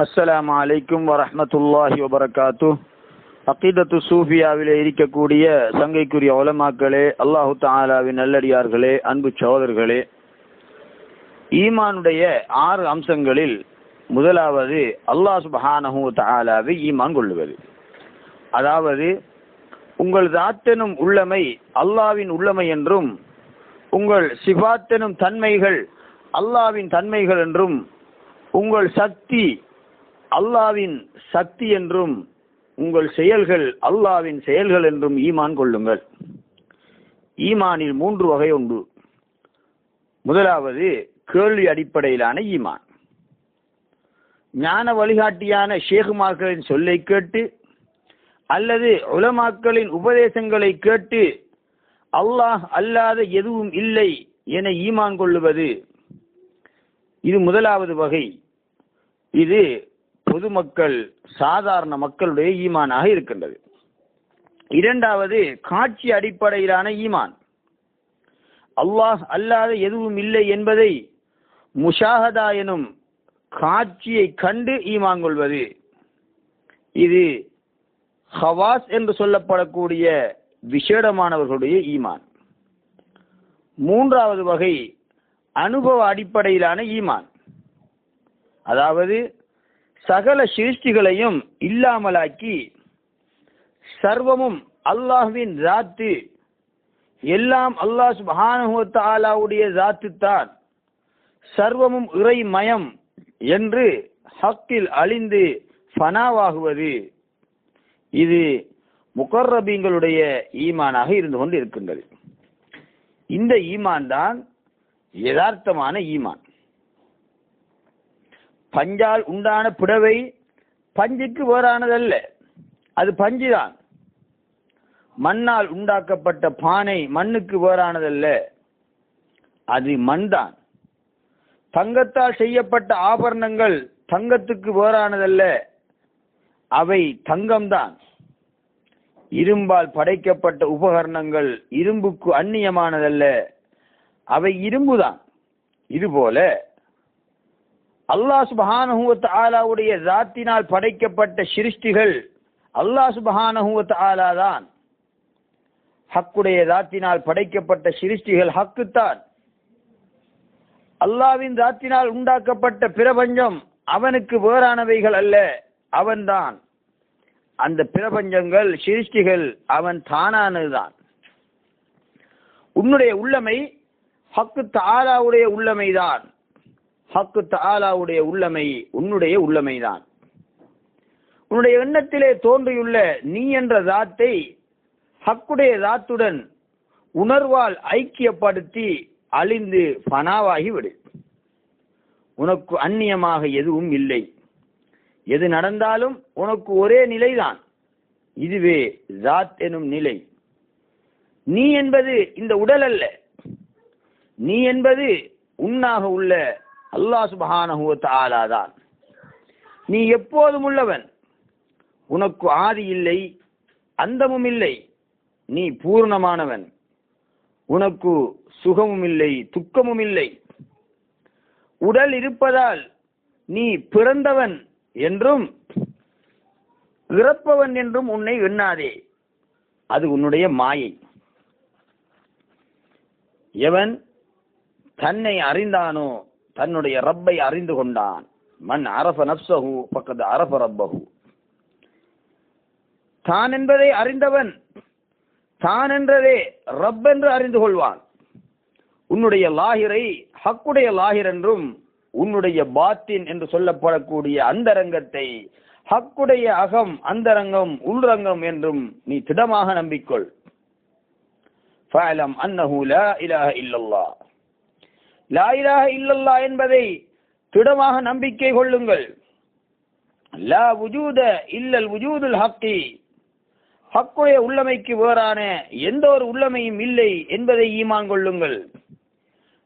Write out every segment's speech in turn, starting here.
அஸ்ஸலாமு அலைக்கும் வரஹ்மத்துல்லாஹி வபரகாத்து. அகீதத்து சூஃபியாவிலே இருக்கக்கூடிய சங்கைக்குரிய உலமாக்களே, அல்லாஹு தஆலாவின் நல்லடியார்களே, அன்பு சகோதரர்களே, ஈமானுடைய 6 அம்சங்களில் முதலாவது அல்லாஹ் சுப்ஹானஹு வ தஆலாவை ஈமான் கொள்ளுவது. அதாவது உங்கள் தாத்தெனும் உள்ளமை அல்லாஹ்வின் உள்ளமை என்றும், உங்கள் சிஃபாத்தெனும் தன்மைகள் அல்லாஹ்வின் தன்மைகள் என்றும், உங்கள் சக்தி அல்லாஹ்வின் சக்தி என்றும், உங்கள் செயல்கள் அல்லாஹ்வின் செயல்கள் என்றும் ஈமான் கொள்ளுங்கள். ஈமானில் 3 வகை உண்டு. முதலாவது கேள்வி அடிப்படையிலான ஈமான். ஞான வழிகாட்டியான ஷேகுமார்களின் சொல்லை கேட்டு அல்லது உலமாக்களின் உபதேசங்களை கேட்டு அல்லாஹ் அல்லாத எதுவும் இல்லை என ஈமான் கொள்ளுவது, இது முதலாவது வகை. இது பொதுமக்கள் சாதாரண மக்களுடைய ஈமானாக இருக்கின்றது. இரண்டாவது காட்சி அடிப்படையிலான ஈமான். அல்லாஹ் அல்லாத எதுவும் இல்லை என்பதை முஷாஹதா எனும் காட்சியை கண்டு ஈமான் கொள்வது, இது ஹவாஸ் என்று சொல்லப்படக்கூடிய விசேடமானவர்களுடைய ஈமான். மூன்றாவது வகை அனுபவ அடிப்படையிலான ஈமான். அதாவது சகல சிருஷ்டிகளையும் இல்லாமலாக்கி சர்வமும் அல்லாஹ்வின் ஜாத்து, எல்லாம் அல்லாஹ் சுப்ஹானஹு வ தஆலாவுடைய ஜாத்து தான், சர்வமும் இறைமயம் என்று ஹக்கில் அழிந்து ஃபனாவாகுவது, இது முகர்ரபீங்களுடைய ஈமானாக இருந்து கொண்டு இருக்கின்றது. இந்த ஈமான் தான் யதார்த்தமான ஈமான். பஞ்சால் உண்டான புடவை பஞ்சுக்கு வேறானதல்ல, அது பஞ்சுதான். மண்ணால் உண்டாக்கப்பட்ட பானை மண்ணுக்கு வேறானதல்ல, அது மண்தான். தங்கத்தால் செய்யப்பட்ட ஆபரணங்கள் தங்கத்துக்கு வேறானதல்ல, அவை தங்கம்தான். இரும்பால் படைக்கப்பட்ட உபகரணங்கள் இரும்புக்கு அந்நியமானதல்ல, அவை இரும்புதான். இதுபோல அல்லாஹ் சுப்ஹானஹு வ தஆலாவுடைய ஜாத்தினால் படைக்கப்பட்ட சிருஷ்டிகள் அல்லாஹ் சுப்ஹானஹு வ தஆலா தான். ஹக்குடைய ஜாத்தினால் படைக்கப்பட்ட சிருஷ்டிகள் ஹக்குத்தான். அல்லாஹ்வின் ஜாத்தினால் உண்டாக்கப்பட்ட பிரபஞ்சம் அவனுக்கு வேறானவைகள் அல்ல, அவன்தான். அந்த பிரபஞ்சங்கள் சிருஷ்டிகள் அவன் தானானதுதான். உன்னுடைய உள்ளமை ஹக்கு தஆலாவுடைய உள்ளமைதான். ஹக்கு தஆலாவுடைய உள்ளமை உன்னுடைய உள்ளமைதான். உன்னுடைய எண்ணத்திலே தோன்றியுள்ள நீ என்ற ஜாத்தை ஹக்குடைய ஜாத்துடன் உணர்வால் ஐக்கியப்படுத்தி அழிந்து ஃபனாவாகிவிடு. உனக்கு அந்நியமாக எதுவும் இல்லை. எது நடந்தாலும் உனக்கு ஒரே நிலைதான். இதுவே ஜாத் எனும் நிலை. நீ என்பது இந்த உடல் அல்ல. நீ என்பது உன்னாக உள்ள அல்லாஹ் சுப்ஹானஹு வ தஆலா தான். நீ எப்போதும் உள்ளவன். உனக்கு ஆதி இல்லை, அந்தமும் இல்லை. நீ பூர்ணமானவன். உனக்கு சுகமும் இல்லை, துக்கமும் இல்லை. உடல் இருப்பதால் நீ பிறந்தவன் என்றும் இறப்பவன் என்றும் உன்னை எண்ணாதே. அது உன்னுடைய மாயை. எவன் தன்னை அறிந்தானோ தன்னுடைய ரப்பை அறிந்து கொண்டான். மன் அரஃப நஃப்ஸஹு ஃபக்கத் அரஃப ரப்பஹு. தான் என்பதை அறிந்தவன் தான் என்றதே ரப் என்று அறிந்து கொள்வான். உன்னுடைய லாஹிரை ஹக்குடைய லாஹிர் என்றும், உன்னுடைய பாத்தின் என்று சொல்லப்படக்கூடிய அந்தரங்கத்தை ஹக்குடைய அகம், அந்தரங்கம், உள்ரங்கம் என்றும் நீ திடமாக நம்பிக்கொள். ஃபஅலம் அன்னஹு லா இலாஹ இல்லல்லாஹ். லா இலாஹ இல்லல்லாஹ் என்பதை திடமாக நம்பிக்கை கொள்ளுங்கள். லா வுஜூத இல்லல் வுஜூதுல் ஹக்கி. ஹக்குடைய உள்ளமைக்கு வேறான எந்த ஒரு உள்ளமையும் இல்லை என்பதை ஈமான் கொள்ளுங்கள்.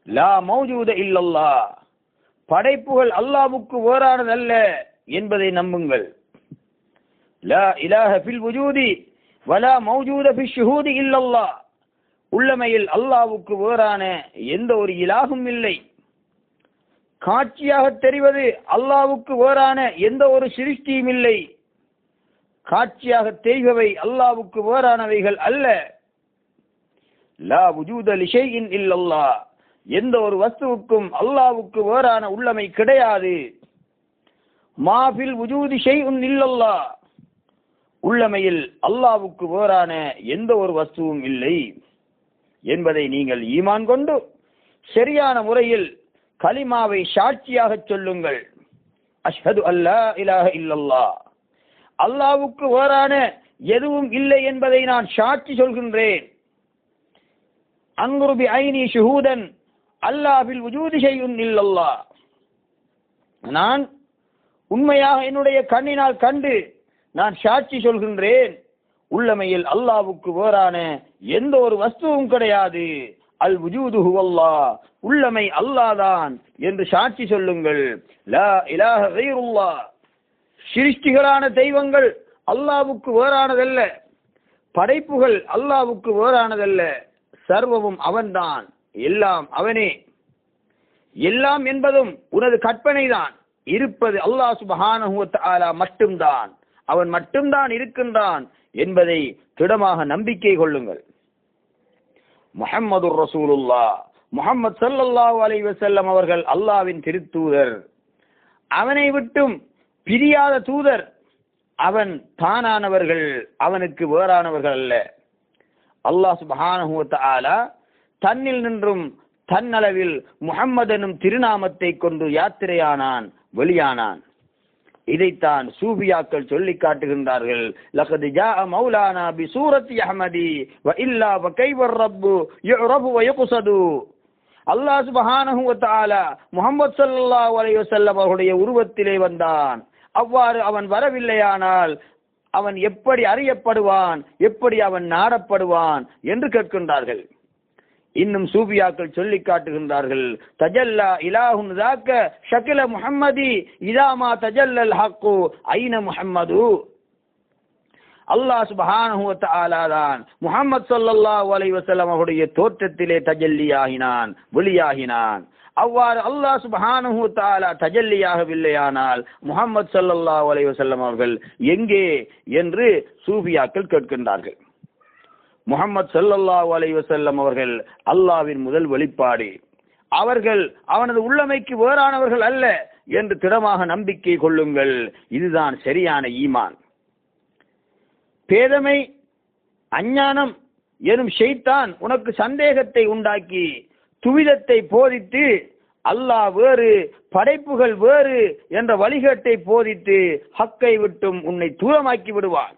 லா மௌஜூத இல்லல்லாஹ். படைப்புகள் அல்லாஹ்வுக்கு வேறானதல்ல என்பதை நம்புங்கள். லா இலாஹ ஃபில் வுஜூதி வலா மௌஜூத ஃபிஷ் ஷுஹூதி இல்லல்லாஹ். உள்ளமையில் அல்லாஹ்வுக்கு வேறான எந்த ஒரு இலாகும் இல்லை. காட்சியாக தெரிவது அல்லாஹ்வுக்கு வேறான எந்த ஒரு சிருஷ்டியும் இல்லை. காட்சியாக தெரிபவை அல்லாஹ்வுக்கு வேறானவைகள் அல்ல. லா வுஜூத லிஷைஇன் இல்லல்லாஹ், எந்த ஒரு வஸ்துவுக்கும் அல்லாஹ்வுக்கு வேறான உள்ளமை கிடையாது. மாஃபில் வுஜூதி ஷைஉன் இல்லல்லாஹ், உள்ளமையில் அல்லாஹ்வுக்கு வேறான எந்த ஒரு வஸ்துவும் இல்லை என்பதை நீங்கள் ஈமான் கொண்டு சரியான முறையில் கலிமாவை சாட்சியாக சொல்லுங்கள். அஷ்ஹது அல்லா இலாஹ இல்லல்லாஹ், அல்லாஹ்வுக்கு வேறான எதுவும் இல்லை என்பதை நான் சாட்சி சொல்கின்றேன். அன்குரு பி ஐனி ஷுஹூதன் அல்லாஹ்வில் வுஜூதி ஷைஉன் இல்லல்லாஹ், நான் உண்மையாக என்னுடைய கண்ணினால் கண்டு நான் சாட்சி சொல்கின்றேன், உள்ளமையில் அல்லாஹ்வுக்கு வேறான எந்த ஒரு வஸ்துவும் கிடையாது. அல் வுஜூது ஹுவல்லாஹ், உள்ளமை அல்லாஹ் தான் என்று சாட்சி சொல்லுங்கள். லா இலாஹ கைருல்லாஹ், சிருஷ்டிகளான தெய்வங்கள் அல்லாஹ்வுக்கு வேறானதல்ல, படைப்புகள் அல்லாஹ்வுக்கு வேறானதல்ல, சர்வமும் அவன்தான், எல்லாம் அவனே. எல்லாம் என்பதும் உனது கற்பனைதான், இருப்பது அல்லாஹ் சுப்ஹானஹு வ தஆலா மட்டும்தான், அவன் மட்டும்தான் இருக்கின்றான் என்பதை திடமாக நம்பிக்கை கொள்ளுங்கள். முஹம்மதுர் ரசூலுல்லாஹ், முஹம்மது ஸல்லல்லாஹு அலைஹி வஸல்லம் அவர்கள் அல்லாஹ்வின் திருத்தூதர், அவனை விட்டும் பிரியாத தூதர். அவன் தானானவர்கள், அவனுக்கு வேறானவர்கள் அல்ல. அல்லாஹ் சுப்ஹானஹு வ தஆலா தன்னில் நின்றும் தன்னளவில் முஹம்மது எனும் திருநாமத்தை கொண்டு யாத்திரையானான், வெளியானான். இதைத்தான் சூஃபியாக்கள் சொல்லி காட்டுகின்றார்கள். லகத் ஜாஅ மௌலானா பி சூரத்தி அஹ்மதி வ இல்லா வ கைவர் ரப்பு யுரபு வ யுக்ஸது. அல்லாஹ் சுப்ஹானஹு வ தஆலா முஹம்மது ஸல்லல்லாஹு அலைஹி வஸல்லம் அவருடைய உருவத்திலே வந்தான். அவ்வாறு அவன் வரவில்லையானால் அவன் எப்படி அறியப்படுவான், எப்படி அவன் நாடப்படுவான் என்று கேட்கின்றார்கள். இன்னும் சூஃபியாக்கள் சொல்லி காட்டுகின்றார்கள், தஜல்லா இலாஹுன் ஸாக்க ஷக்ல முஹம்மதி இதாமா தஜல்லல் ஹக்கு ஐன முஹம்மது. அல்லாஹ் சுப்ஹானஹு வ தஆலா தான் முஹம்மது ஸல்லல்லாஹு அலைஹி வஸல்லம் அவருடைய தோற்றத்திலே தஜல்லியாகினான், வெளியாகினான். அவ்வாறு அல்லாஹ் சுப்ஹானஹு வ தஆலா தஜல்லியாகவில்லையானால் முஹம்மது ஸல்லல்லாஹு அலைஹி வஸல்லம் அவர்கள் எங்கே என்று சூஃபியாக்கள் கேட்கின்றார்கள். முஹம்மது ஸல்லல்லாஹு அலைஹி வஸல்லம் அவர்கள் அல்லாஹ்வின் முதல் வெளிப்பாடு, அவர்கள் அவனது உள்ளமைக்கு வேறானவர்கள் அல்ல என்று திடமாக நம்பிக்கை கொள்ளுங்கள். இதுதான் சரியான ஈமான். பேதமை, அஞ்ஞானம் எனும் ஷைத்தான் உனக்கு சந்தேகத்தை உண்டாக்கி துவிதத்தை போதித்து அல்லாஹ் வேறு, படைப்புகள் வேறு என்ற வழிகேட்டை போதித்து ஹக்கை விட்டும் உன்னை தூரமாக்கி விடுவான்.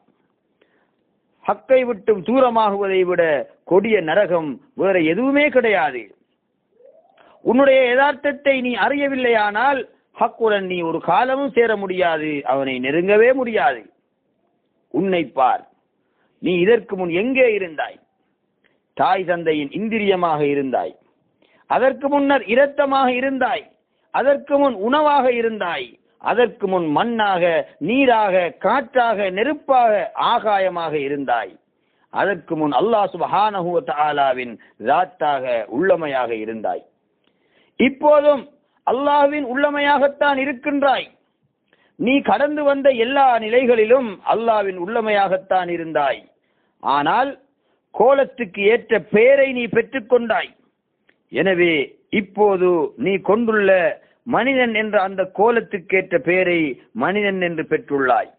ஹக்கை விட்டும் தூரமாகுவதை விட கொடிய நரகம் வேற எதுவுமே கிடையாது. உன்னுடைய யதார்த்தத்தை நீ அறியவில்லையானால் ஹக்குடன் நீ ஒரு காலமும் சேர முடியாது, அவனை நெருங்கவே முடியாது. உன்னை பார், நீ இதற்கு முன் எங்கே இருந்தாய்? தாய் தந்தையின் இந்திரியமாக இருந்தாய், அதற்கு முன்னர் இரத்தமாக இருந்தாய், அதற்கு முன் உணவாக இருந்தாய், அதற்கு முன் மண்ணாக, நீராக, காற்றாக, நெருப்பாக, ஆகாயமாக இருந்தாய். அதற்கு முன் அல்லாஹ் சுப்ஹானஹு வ தஆலாவின் ஸாத்தாக, உள்ளமையாக இருந்தாய். இப்போதும் அல்லாஹ்வின் உள்ளமையாகத்தான் இருக்கின்றாய். நீ கடந்து வந்த எல்லா நிலைகளிலும் அல்லாஹ்வின் உள்ளமையாகத்தான் இருந்தாய். ஆனால் கோலத்துக்கு ஏற்ற பெயரை நீ பெற்றுக்கொண்டாய். எனவே இப்போது நீ கொண்டுள்ள மனிதன் என்ற அந்த கோலத்துக்கேற்ற பெயரை மனிதன் என்று பெற்றுள்ளாய்.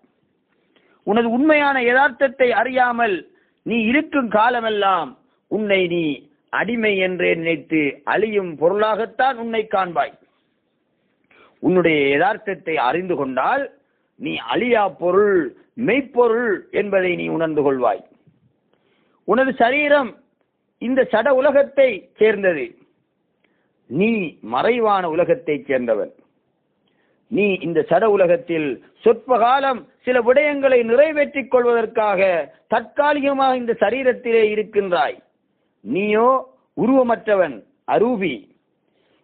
உனது உண்மையான யதார்த்தத்தை அறியாமல் நீ இருக்கும் காலமெல்லாம் உன்னை நீ அடிமை என்றே நினைத்து அழியும் பொருளாகத்தான் உன்னை காண்பாய். உன்னுடைய யதார்த்தத்தை அறிந்து கொண்டால் நீ அழியா பொருள், மெய்ப்பொருள் என்பதை நீ உணர்ந்து கொள்வாய். உனது சரீரம் இந்த சட உலகத்தை சேர்ந்தது, நீ மறைவான உலகத்தைச் சேர்ந்தவன். நீ இந்த சட உலகத்தில் சொற்ப காலம் சில விடயங்களை நிறைவேற்றிக் கொள்வதற்காக தற்காலிகமாக இந்த சரீரத்திலே இருக்கின்றாய். நீயோ உருவமற்றவன், அரூபி.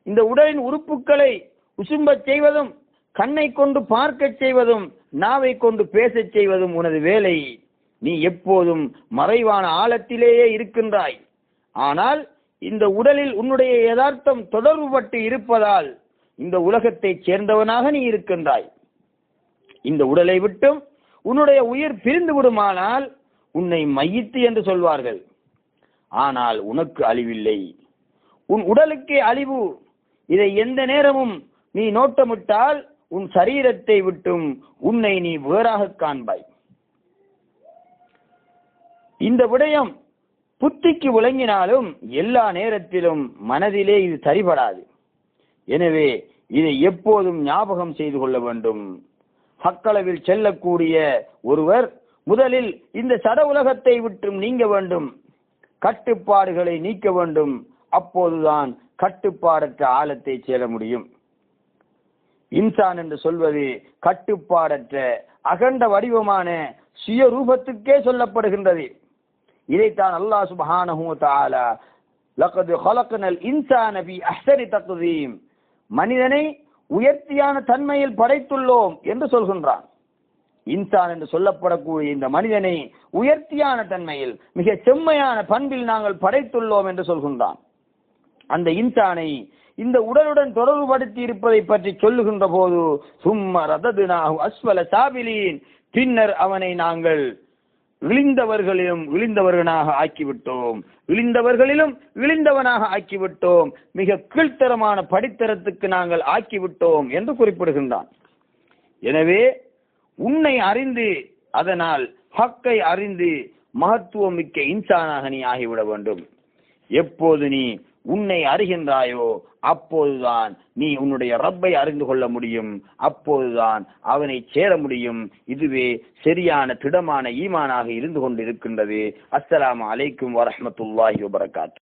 இந்த உடலின் உறுப்புகளை உசும்பச் செய்வதும், கண்ணை கொண்டு பார்க்கச் செய்வதும், நாவை கொண்டு பேசச் செய்வதும் உனது வேலை. நீ எப்போதும் மறைவான ஆழத்திலேயே இருக்கின்றாய். ஆனால் இந்த உடலில் உன்னுடைய யதார்த்தம் தொடர்புபட்டு இருப்பதால் இந்த உலகத்தைச் சேர்ந்தவனாக நீ இருக்கின்றாய். இந்த உடலை விட்டும் உன்னுடைய உயிர் பிரிந்து விடுமானால் உன்னை மையித்து என்று சொல்வார்கள். ஆனால் உனக்கு அழிவில்லை, உன் உடலுக்கே அழிவு. இதை எந்த நேரமும் நீ நோட்டமிட்டால் உன் சரீரத்தை விட்டும் உன்னை நீ வேறாக காண்பாய். இந்த விடயம் புத்திக்கு விளங்கினாலும் எல்லா நேரத்திலும் மனதிலே இது சரிபடாது. எனவே இதை எப்போதும் ஞாபகம் செய்து கொள்ள வேண்டும். ஹக்களவில் செல்லக்கூடிய ஒருவர் முதலில் இந்த சட உலகத்தை விட்டும் நீங்க வேண்டும், கட்டுப்பாடுகளை நீக்க வேண்டும். அப்போதுதான் கட்டுப்பாடற்ற ஆழத்தை சேர முடியும். இன்சான் என்று சொல்வது கட்டுப்பாடற்ற அகண்ட வடிவமான சுய ரூபத்துக்கே சொல்லப்படுகின்றது. இதைத்தான் அல்லாஹ் சுப்ஹானஹு வ தஆலா லகத் ஹலக்னல் இன்சான ஃபீ அஹ்ஸனி தக்வீம், மனிதனை உயர்த்தியான தன்மையில் படைத்துள்ளோம் என்று சொல்கின்றான். இன்சான் என்று சொல்லப்படக்கூடிய இந்த மனிதனை உயர்த்தியான தன்மையில் மிக செம்மையான பண்பில் நாங்கள் படைத்துள்ளோம் என்று சொல்கின்றான். அந்த இன்சானை இந்த உடலுடன் தொடர்பு படுத்தி இருப்பதை பற்றி சொல்லுகின்ற போது சும்ம ரததுனாஹு அஸ்வல சாபிலீன், பின்னர் அவனை நாங்கள் இழிந்தவர்களிலும் இழிந்தவர்களாக ஆக்கிவிட்டோம், இழிந்தவர்களிலும் இழிந்தவனாக ஆக்கிவிட்டோம், மிக கீழ்த்தரமான படித்தரத்துக்கு நாங்கள் ஆக்கிவிட்டோம் என்று குறிப்பிடுகின்றான். எனவே உன்னை அறிந்து, அதனால் ஹக்கை அறிந்து மகத்துவம் மிக்க இன்சானாக நீ ஆகிவிட வேண்டும். எப்போது நீ உன்னை அறிகின்றாயோ அப்போதுதான் நீ உன்னுடைய ரப்பை அறிந்து கொள்ள முடியும், அப்போதுதான் அவனை சேர முடியும். இதுவே சரியான திடமான ஈமானாக இருந்து கொண்டிருக்கின்றது. அஸ்ஸலாமு அலைக்கும் வரஹ்மத்துல்லாஹி வபரகாத்துஹு.